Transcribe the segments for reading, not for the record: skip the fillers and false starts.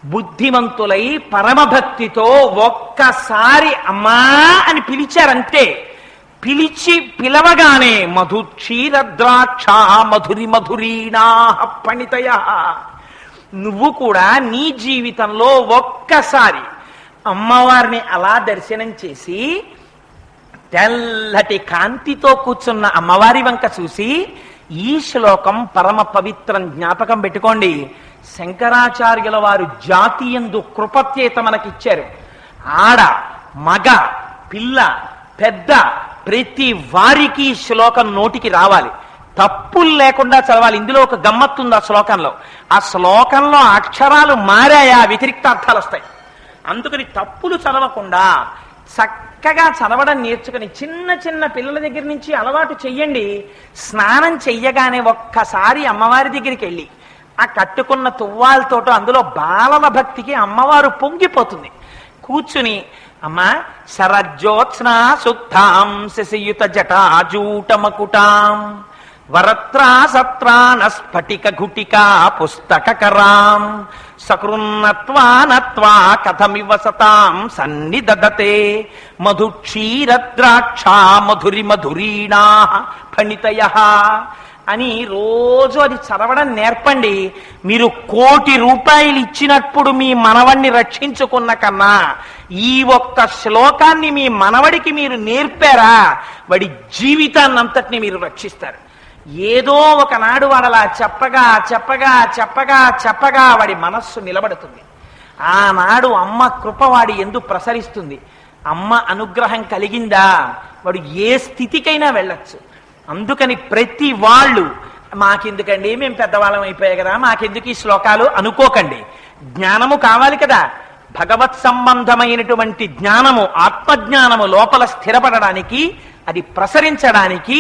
బుద్ధిమంతులై పరమభక్తితో ఒక్కసారి అమ్మా అని పిలిచారంతే. పిలవగానే మధు క్షీరద్రాక్ష మధురి మధురీణా పణితయ. నువ్వు కూడా నీ జీవితంలో ఒక్కసారి అమ్మవారిని అలా దర్శనం చేసి తెల్లటి కాంతితో కూర్చున్న అమ్మవారి వంక చూసి ఈ శ్లోకం పరమ పవిత్రం, జ్ఞాపకం పెట్టుకోండి. శంకరాచార్యుల వారు జాతియందు కృపత్యేత మనకిచ్చారు. ఆడ మగ పిల్ల పెద్ద ప్రతి వారికి శ్లోకం నోటికి రావాలి, తప్పులు లేకుండా చదవాలి. ఇందులో ఒక గమ్మత్తుంది ఆ శ్లోకంలో. ఆ శ్లోకంలో అక్షరాలు మారాయా వ్యతిరిక్తార్థాలు వస్తాయి. అందుకని తప్పులు చదవకుండా చక్కగా చదవడం నేర్చుకుని చిన్న చిన్న పిల్లల దగ్గర నుంచి అలవాటు చెయ్యండి. స్నానం చెయ్యగానే ఒక్కసారి అమ్మవారి దగ్గరికి వెళ్ళి ఆ కట్టుకున్న తువ్వాలతోటో అందులో బాలల భక్తికి అమ్మవారు పొంగిపోతుంది. కూర్చుని అమ్మా శరజ్యోత్స్నా సుక్తాం శశియుత జటాజూటమకుటాం వరత్రా సత్రాన స్ఫటిక ఘుటికా పుస్తకరాం సకృన్నత్వా నత్వా కథమివ సతాం సన్నిదదతే మధు క్షీరద్రాక్షా మధురి మధురీణా ఫణితయః అని రోజు అది చదవడం నేర్పండి. మీరు 1,000,000 రూపాయలు ఇచ్చినప్పుడు మీ మనవడిని రక్షించుకున్న కన్నా ఈ ఒక్క శ్లోకాన్ని మీ మనవడికి మీరు నేర్పారా, వాడి జీవితాన్నంతటిని మీరు రక్షిస్తారు. ఏదో ఒకనాడు వాడలా చెప్పగా చెప్పగా చెప్పగా చెప్పగా వాడి మనస్సు నిలబడుతుంది. ఆనాడు అమ్మ కృప వాడి ఎందు ప్రసరిస్తుంది. అమ్మ అనుగ్రహం కలిగిందా వాడు ఏ స్థితికైనా వెళ్ళొచ్చు. అందుకని ప్రతి వాళ్ళు మాకెందుకండి, మేము పెద్దవాళ్ళం అయిపోయాయి కదా, మాకెందుకు ఈ శ్లోకాలు అనుకోకండి. జ్ఞానము కావాలి కదా, భగవత్ సంబంధమైనటువంటి జ్ఞానము ఆత్మజ్ఞానము లోపల స్థిరపడడానికి అది ప్రసరించడానికి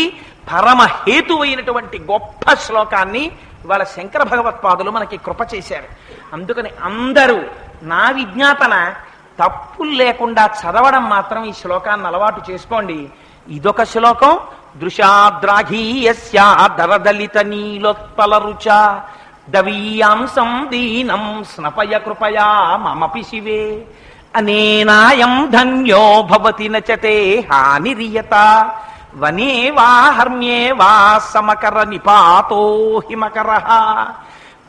పరమ హేతువైనటువంటి గొప్ప శ్లోకాన్ని ఇవాళ శంకర భగవత్పాదులు మనకి కృప చేశారు. అందుకని అందరూ నా విజ్ఞాపన తప్పులు లేకుండా చదవడం మాత్రం ఈ శ్లోకాన్ని అలవాటు చేసుకోండి. ఇదొక శ్లోకం. దృశాద్రాఘీయస్యా దరదలిత నీలోత్పల రుచ దవీయాంసం దీనం స్నపయ కృపయా మమపి శివే అనేనాయం ధన్యో భవతి నచతే హానిరియత వనే వా హర్మ్యే వా సమకర నిపాతో హిమకరః.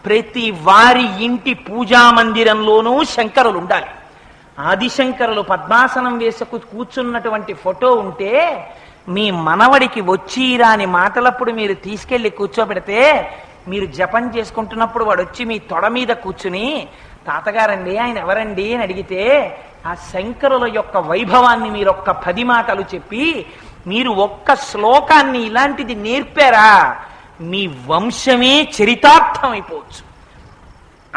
ప్రతి వారి ఇంటి పూజా మందిరంలోనూ శంకరులు ఉండాలి. ఆదిశంకరులు పద్మాసనం వేసుకు కూర్చున్నటువంటి ఫోటో ఉంటే మీ మనవడికి వచ్చి రాని మాటలప్పుడు మీరు తీసుకెళ్లి కూర్చోబెడితే మీరు జపం చేసుకుంటున్నప్పుడు వాడు వచ్చి మీ తొడ మీద కూర్చుని తాతగారండి ఆయన ఎవరండి అని అడిగితే ఆ శంకరుల యొక్క వైభవాన్ని మీరు ఒక్క 10 మాటలు చెప్పి మీరు ఒక్క శ్లోకాన్ని ఇలాంటిది నేర్పారా మీ వంశమే చరితార్థం అయిపోవచ్చు.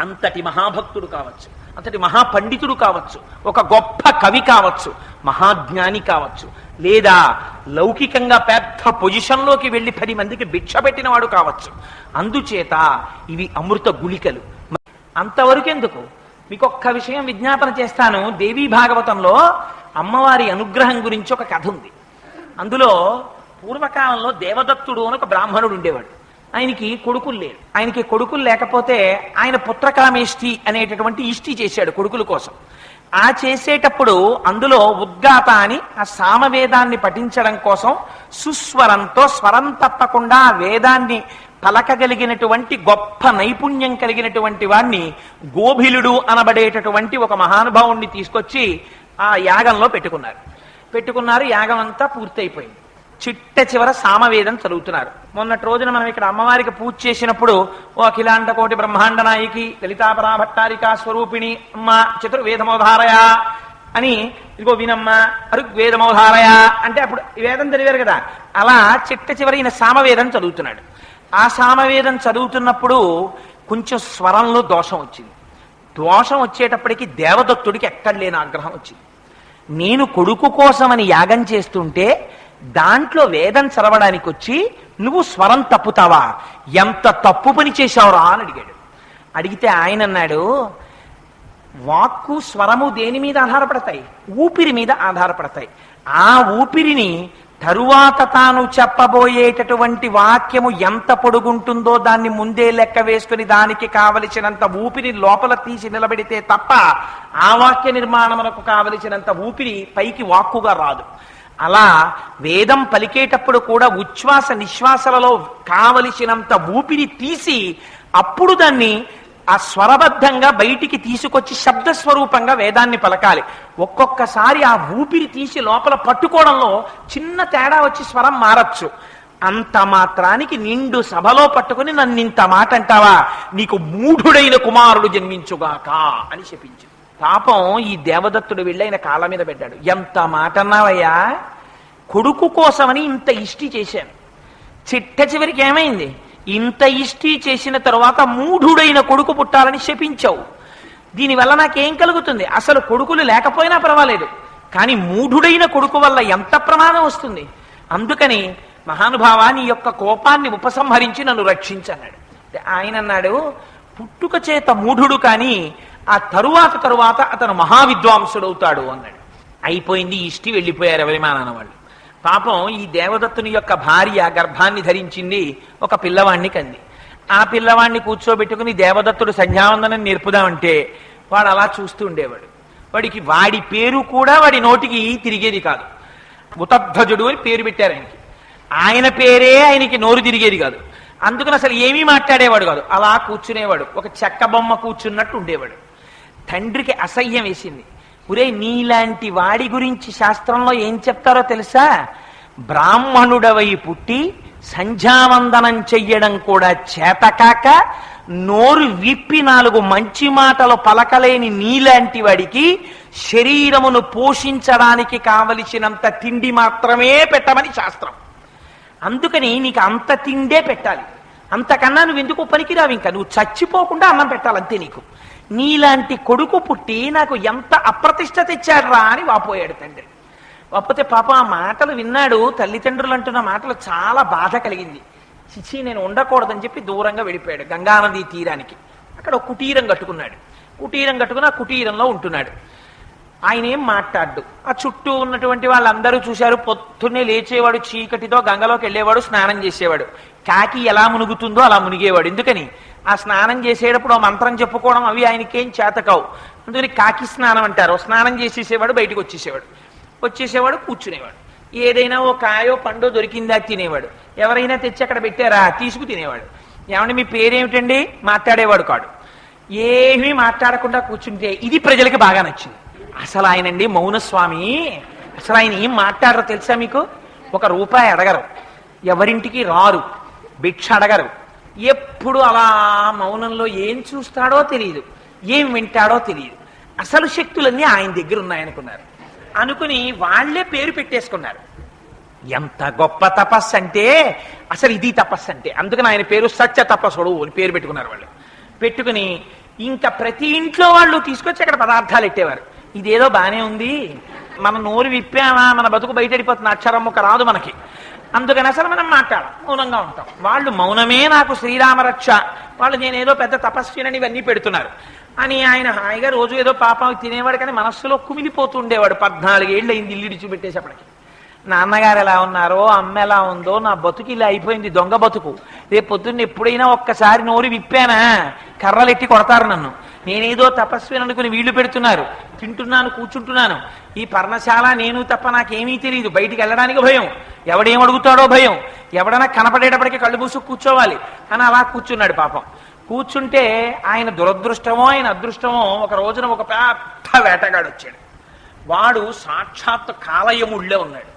అంతటి మహాభక్తుడు కావచ్చు, అంతటి మహాపండితుడు కావచ్చు, ఒక గొప్ప కవి కావచ్చు, మహాజ్ఞాని కావచ్చు, లేదా లౌకికంగా పెద్ద పొజిషన్లోకి వెళ్ళి 10 మందికి భిక్ష పెట్టిన వాడు కావచ్చు. అందుచేత ఇవి అమృత గుళికలు. అంతవరకు ఎందుకు, మీకు ఒక్క విషయం విజ్ఞాపన చేస్తాను. దేవీ భాగవతంలో అమ్మవారి అనుగ్రహం గురించి ఒక కథ ఉంది. అందులో పూర్వకాలంలో దేవదత్తుడు అని ఒక బ్రాహ్మణుడు ఉండేవాడు. ఆయనకి కొడుకులు లేరు. ఆయనకి కొడుకులు లేకపోతే ఆయన పుత్రకామేష్టి అనేటటువంటి ఇష్టి చేశాడు కొడుకుల కోసం. ఆ చేసేటప్పుడు అందులో ఉద్గాత అని ఆ సామవేదాన్ని పఠించడం కోసం సుస్వరంతో స్వరం తప్పకుండా ఆ వేదాన్ని పలకగలిగినటువంటి గొప్ప నైపుణ్యం కలిగినటువంటి వాణ్ణి గోభిలుడు అనబడేటటువంటి ఒక మహానుభావుణ్ణి తీసుకొచ్చి ఆ యాగంలో పెట్టుకున్నారు. యాగం అంతా పూర్తయిపోయింది. చిట్ట చివర సామవేదం చదువుతున్నారు. మొన్నటి రోజున మనం ఇక్కడ అమ్మవారికి పూజ చేసినప్పుడు ఓ అఖిలాండ కోటి బ్రహ్మాండ నాయకి లలితాపరా భట్టారికా స్వరూపిణి అమ్మ చతుర్వేదమోధారయ అని ఇదిగో వినమ్మ ఋగ్వేదమోధారయ అంటే అప్పుడు వేదం చదివారు కదా. అలా చిట్ట చివరి ఈయన సామవేదం చదువుతున్నాడు. ఆ సామవేదం చదువుతున్నప్పుడు కొంచెం స్వరంలో దోషం వచ్చింది. దోషం వచ్చేటప్పటికి దేవదత్తుడికి ఎక్కడ లేని ఆగ్రహం వచ్చింది. నేను కొడుకు కోసమని యాగం చేస్తుంటే దాంట్లో వేదం చదవడానికి వచ్చి నువ్వు స్వరం తప్పుతావా, ఎంత తప్పు పని చేశావురా అని అడిగాడు. అడిగితే ఆయన అన్నాడు, వాక్కు స్వరము దేని మీద ఆధారపడతాయి? ఊపిరి మీద ఆధారపడతాయి. ఆ ఊపిరిని తరువాత తాను చెప్పబోయేటటువంటి వాక్యము ఎంత పొడుగుంటుందో దాన్ని ముందే లెక్క వేసుకుని దానికి కావలసినంత ఊపిరి లోపల తీసి నిలబెడితే తప్ప ఆ వాక్య నిర్మాణమునకు కావలసినంత ఊపిరి పైకి వాక్కుగా రాదు. అలా వేదం పలికేటప్పుడు కూడా ఉచ్ఛ్వాస నిశ్వాసలలో కావలసినంత ఊపిరి తీసి అప్పుడు దాన్ని ఆ స్వరబద్ధంగా బయటికి తీసుకొచ్చి శబ్దస్వరూపంగా వేదాన్ని పలకాలి. ఒక్కొక్కసారి ఆ ఊపిరి తీసి లోపల పట్టుకోవడంలో చిన్న తేడా వచ్చి స్వరం మారచ్చు. అంత మాత్రానికి నిండు సభలో పట్టుకుని నన్నింత మాట అంటావా, నీకు మూఢుడైన కుమారుడు జన్మించుగాక అని చెప్పించు. పాపం ఈ దేవదత్తుడు వెళ్ళి ఆయన కాళ్ళ మీద పెట్టాడు. ఎంత మాట అన్నావయ్యా, కొడుకు కోసమని ఇంత ఇష్టి చేశాను. చిట్ట చివరికి ఏమైంది, ఇంత ఇష్టి చేసిన తరువాత మూఢుడైన కొడుకు పుట్టాలని శపించావు. దీనివల్ల నాకేం కలుగుతుంది? అసలు కొడుకులు లేకపోయినా పర్వాలేదు, కానీ మూఢుడైన కొడుకు వల్ల ఎంత ప్రమాదం వస్తుంది. అందుకని మహానుభావ నీ యొక్క కోపాన్ని ఉపసంహరించి నన్ను రక్షించన్నాడు. ఆయన అన్నాడు, పుట్టుక చేత మూఢుడు కానీ ఆ తరువాత అతను మహావిద్వాంసుడవుతాడు అన్నాడు. అయిపోయింది, ఇష్టి వెళ్ళిపోయారు ఎవరిమానాన వాళ్ళు. పాపం ఈ దేవదత్తుని యొక్క భార్య గర్భాన్ని ధరించింది, ఒక పిల్లవాణ్ణి కంది. ఆ పిల్లవాణ్ణి కూర్చోబెట్టుకుని దేవదత్తుడు సంధ్యావందనం నేర్పుదామంటే వాడు అలా చూస్తూ ఉండేవాడు. వాడి పేరు కూడా వాడి నోటికి తిరిగేది కాదు. ఉతధ్వజుడు అని పేరు పెట్టారు ఆయనకి. ఆయన పేరే ఆయనకి నోరు తిరిగేది కాదు. అందుకని అసలు ఏమీ మాట్లాడేవాడు కాదు, అలా కూర్చునేవాడు, ఒక చెక్క బొమ్మ కూర్చున్నట్టు ఉండేవాడు. తండ్రికి అసహ్యం వేసింది. ఒరే, నీలాంటి వాడి గురించి శాస్త్రంలో ఏం చెప్తారో తెలుసా? బ్రాహ్మణుడవై పుట్టి సంధ్యావందనం చెయ్యడం కూడా చేతకాక నోరు విప్పి 4 మంచి మాటలు పలకలేని నీలాంటి వాడికి శరీరమును పోషించడానికి కావలసినంత తిండి మాత్రమే పెట్టమని శాస్త్రం. అందుకని నీకు అంత తిండే పెట్టాలి, అంతకన్నా నువ్వు ఎందుకు పనికిరావు, ఇంకా నువ్వు చచ్చిపోకుండా అన్నం పెట్టాలంతే నీకు. నీలాంటి కొడుకు పుట్టి నాకు ఎంత అప్రతిష్ట తెచ్చాడ్రా అని వాపోయాడు తండ్రి. వాపోతే పాప ఆ మాటలు విన్నాడు. తల్లిదండ్రులు అంటున్న మాటలు చాలా బాధ కలిగింది. చిచి, నేను ఉండకూడదని చెప్పి దూరంగా వెళ్ళిపోయాడు గంగానదీ తీరానికి. అక్కడ ఒక కుటీరం కట్టుకున్నాడు. కుటీరం కట్టుకుని ఆ కుటీరంలో ఉంటున్నాడు. ఆయన ఏం మాట్లాడు. ఆ చుట్టూ ఉన్నటువంటి వాళ్ళందరూ చూశారు. పొద్దున్నే లేచేవాడు, చీకటితో గంగలోకి వెళ్ళేవాడు, స్నానం చేసేవాడు. కాకి ఎలా మునుగుతుందో అలా మునిగేవాడు. ఎందుకని? ఆ స్నానం చేసేటప్పుడు ఆ మంత్రం చెప్పుకోవడం అవి ఆయనకేం చేతకావు. అందుకని కాకి స్నానం అంటారు. స్నానం చేసేసేవాడు, బయటకు వచ్చేసేవాడు, కూర్చునేవాడు. ఏదైనా ఓ కాయో పండో దొరికిందా తినేవాడు. ఎవరైనా తెచ్చి అక్కడ పెట్టారా తీసుకు తినేవాడు. ఏమంటే మీ పేరేమిటండి మాట్లాడేవాడు కాడు. ఏమీ మాట్లాడకుండా కూర్చుంటే ఇది ప్రజలకి బాగా నచ్చింది. అసలు ఆయనండి మౌనస్వామి. అసలు ఆయన ఏం మాట్లాడరో తెలుసా మీకు? 1 రూపాయి అడగరు, ఎవరింటికి రారు, భిక్ష అడగరు. ఎప్పుడు అలా మౌనంలో ఏం చూస్తాడో తెలియదు, ఏం వింటాడో తెలియదు. అసలు శక్తులన్నీ ఆయన దగ్గర ఉన్నాయనుకున్నారు. అనుకుని వాళ్లే పేరు పెట్టేసుకున్నారు. ఎంత గొప్ప తపస్సు అంటే అసలు ఇది తపస్సు అంటే. అందుకని ఆయన పేరు సత్య తపస్సుడు అని పేరు పెట్టుకున్నారు వాళ్ళు. పెట్టుకుని ఇంకా ప్రతి ఇంట్లో వాళ్ళు తీసుకొచ్చి అక్కడ పదార్థాలు పెట్టేవారు. ఇదేదో బానే ఉంది, మన నోరు విప్పామా మన బతుకు బయటడిపోతుంది, అక్షరం ముక్క రాదు మనకి. అందుకని అసలు మనం మాట్లాడాలి, మౌనంగా ఉంటాం. వాళ్ళు మౌనమే నాకు శ్రీరామరక్ష, వాళ్ళు నేనేదో పెద్ద తపస్వినని ఇవన్నీ పెడుతున్నారు అని ఆయన హాయిగా రోజు ఏదో పాపం తినేవాడు. కానీ మనస్సులో కుమిలిపోతూ ఉండేవాడు. 14 ఏళ్ళు అయింది ఇల్లు ఇడిచిపెట్టేసేపటికి. నాన్నగారు ఎలా ఉన్నారో, అమ్మ ఎలా ఉందో, నా బతుకు ఇలా అయిపోయింది, దొంగ బతుకు. రేపు పొద్దున్న ఎప్పుడైనా ఒక్కసారి నోరు విప్పానా కర్రలెట్టి కొడతారు నన్ను. నేనేదో తపస్విని అనుకుని వీళ్ళు పెడుతున్నారు, తింటున్నాను, కూర్చుంటున్నాను. ఈ పర్ణశాల నేను తప్ప నాకేమీ తెలియదు, బయటికి వెళ్ళడానికి భయం, ఎవడేం అడుగుతాడో భయం, ఎవడన్నా కనపడేటప్పటికీ కళ్ళు మూసుకు కూర్చోవాలి అని అలా కూర్చున్నాడు. పాపం కూర్చుంటే ఆయన దురదృష్టమో ఆయన అదృష్టమో ఒక రోజున ఒక పెద్ద వేటగాడు వచ్చాడు. వాడు సాక్షాత్ కాలయముళ్ళే ఉన్నాడు.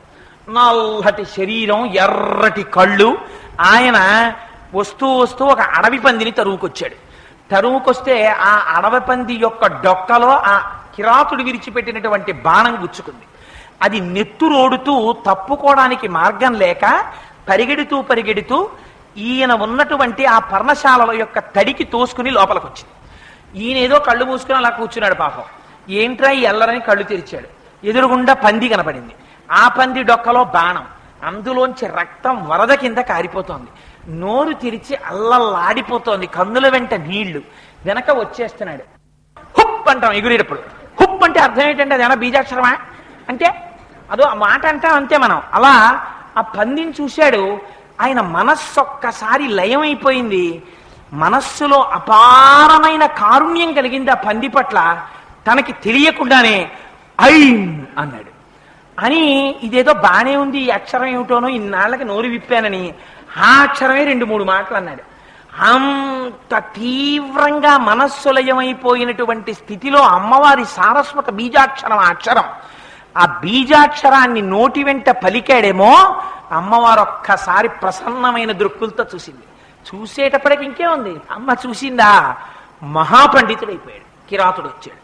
నల్లటి శరీరం, ఎర్రటి కళ్ళు. ఆయన వస్తూ ఒక అడవి పందిని తరువుకొచ్చాడు. తరువుకొస్తే ఆ అడవి పంది యొక్క డొక్కలో ఆ కిరాతుడు విరిచిపెట్టినటువంటి బాణం గుచ్చుకుంది. అది నెత్తురోడుతూ తప్పుకోవడానికి మార్గం లేక పరిగెడుతూ ఈయన ఉన్నటువంటి ఆ పర్ణశాలలో యొక్క తడికి తోసుకుని లోపలికి వచ్చింది. ఈయన ఏదో కళ్ళు మూసుకుని అలా కూర్చున్నాడు. పాపం ఏంట్రా ఈ ఎల్లరని కళ్ళు తెరిచాడు. ఎదురుగుండా పంది కనపడింది. ఆ పంది డొక్కలో బాణం, అందులోంచి రక్తం వరద కింద కారిపోతోంది. నోరు తెరిచి అల్లల్లాడిపోతోంది, కన్నుల వెంట నీళ్లు. వెనక వచ్చేస్తున్నాడు. హుప్ అంటాం ఎగురేటప్పుడు. హుప్ అంటే అర్థం ఏంటంటే అదేనా బీజాక్షరమా అంటే అదో మాట అంటాం అంతే మనం. అలా ఆ పందిని చూశాడు. ఆయన మనస్సు ఒక్కసారి లయమైపోయింది. మనస్సులో అపారమైన కారుణ్యం కలిగింది ఆ పంది పట్ల. తనకి తెలియకుండానే ఐం అన్నాడు. అని ఇదేదో బానే ఉంది, ఈ అక్షరం ఏమిటోనో ఇన్నాళ్ళకి నోరు విప్పానని ఆ అక్షరమే 2-3 మాటలు అన్నాడు. అంత తీవ్రంగా మనస్సులయమైపోయినటువంటి స్థితిలో అమ్మవారి సారస్వత బీజాక్షరం ఆ అక్షరం. ఆ బీజాక్షరాన్ని నోటి వెంట పలికాడేమో అమ్మవారు ఒక్కసారి ప్రసన్నమైన దృక్కులతో చూసింది. చూసేటప్పటికి ఇంకేముంది, అమ్మ చూసిందా, మహాపండితుడైపోయాడు. కిరాతుడు వచ్చాడు.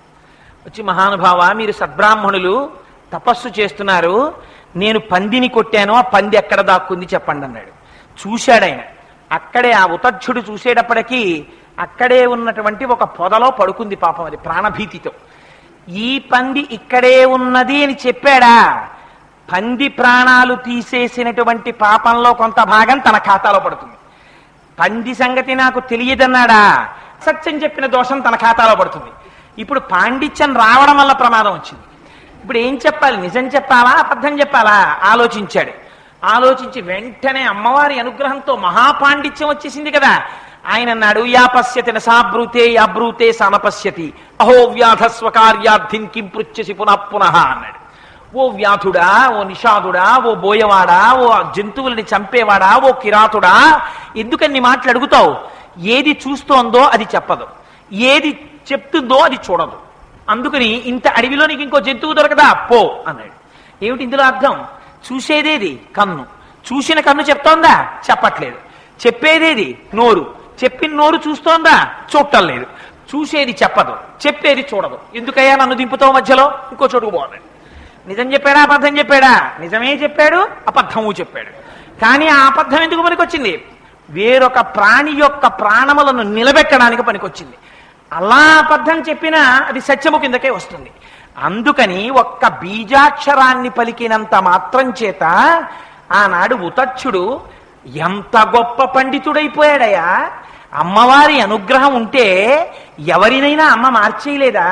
వచ్చి, మహానుభావ, మీరు సద్బ్రాహ్మణులు తపస్సు చేస్తున్నారు, నేను పందిని కొట్టాను, ఆ పంది ఎక్కడ దాక్కుంది చెప్పండి అన్నాడు. చూశాడు ఆయన. అక్కడే ఆ ఉతధ్యుడు చూసేటప్పటికీ అక్కడే ఉన్నటువంటి ఒక పొదలో పడుకుంది పాపం, అది ప్రాణభీతితో. ఈ పంది ఇక్కడే ఉన్నది అని చెప్పాడా? పంది ప్రాణాలు తీసేసినటువంటి పాపంలో కొంత భాగం తన ఖాతాలో పడుతుంది. పంది సంగతి నాకు తెలియదన్నాడా? సత్యం చెప్పిన దోషం తన ఖాతాలో పడుతుంది. ఇప్పుడు పాండిత్యం రావడం వల్ల ప్రమాదం వచ్చింది. ఇప్పుడు ఏం చెప్పాలి, నిజం చెప్పాలా అబద్ధం చెప్పాలా ఆలోచించాడు. ఆలోచించి వెంటనే అమ్మవారి అనుగ్రహంతో మహాపాండిత్యం వచ్చేసింది కదా. ఆయన అన్నాడు, యా పశ్యతి నసాబ్రూతే యాబ్రూతే సానపశ్యతి అహో వ్యాధ స్వకార్యార్థిన్ కిం పృచ్ఛసి పునః పునః అన్నాడు. ఓ వ్యాధుడా, ఓ నిషాదుడా, ఓ బోయవాడా, ఓ జంతువులని చంపేవాడా, ఓ కిరాతుడా, ఎందుకన్ని మాటలు అడుగుతావు? ఏది చూస్తోందో అది చెప్పదు, ఏది చెప్తుందో అది చూడదు. అందుకని ఇంత అడవిలో నీకు ఇంకో జంతువు దొరకదా, పో అన్నాడు. ఏమిటి ఇందులో అర్థం? చూసేదేది కన్ను, చూసిన కన్ను చెప్తోందా? చెప్పట్లేదు. చెప్పేదేది నోరు, చెప్పిన నోరు చూస్తోందా? చూడటం లేదు. చూసేది చెప్పదు, చెప్పేది చూడదు. ఎందుకయ్యా నన్ను దింపుతావు మధ్యలో? ఇంకో చోటుకు పోవాలి. నిజం చెప్పాడా అబద్ధం చెప్పాడా? నిజమే చెప్పాడు, అబద్ధము చెప్పాడు. కానీ ఆ అబద్ధం ఎందుకు పనికొచ్చింది? వేరొక ప్రాణి యొక్క ప్రాణములను నిలబెట్టడానికి పనికొచ్చింది. అలా అబద్ధం చెప్పినా అది సత్యము కిందకే వస్తుంది. అందుకని ఒక్క బీజాక్షరాన్ని పలికినంత మాత్రం చేత ఆనాడు ఉతచ్చుడు ఎంత గొప్ప పండితుడైపోయాడయా. అమ్మవారి అనుగ్రహం ఉంటే ఎవరినైనా అమ్మ మార్చేయలేదా?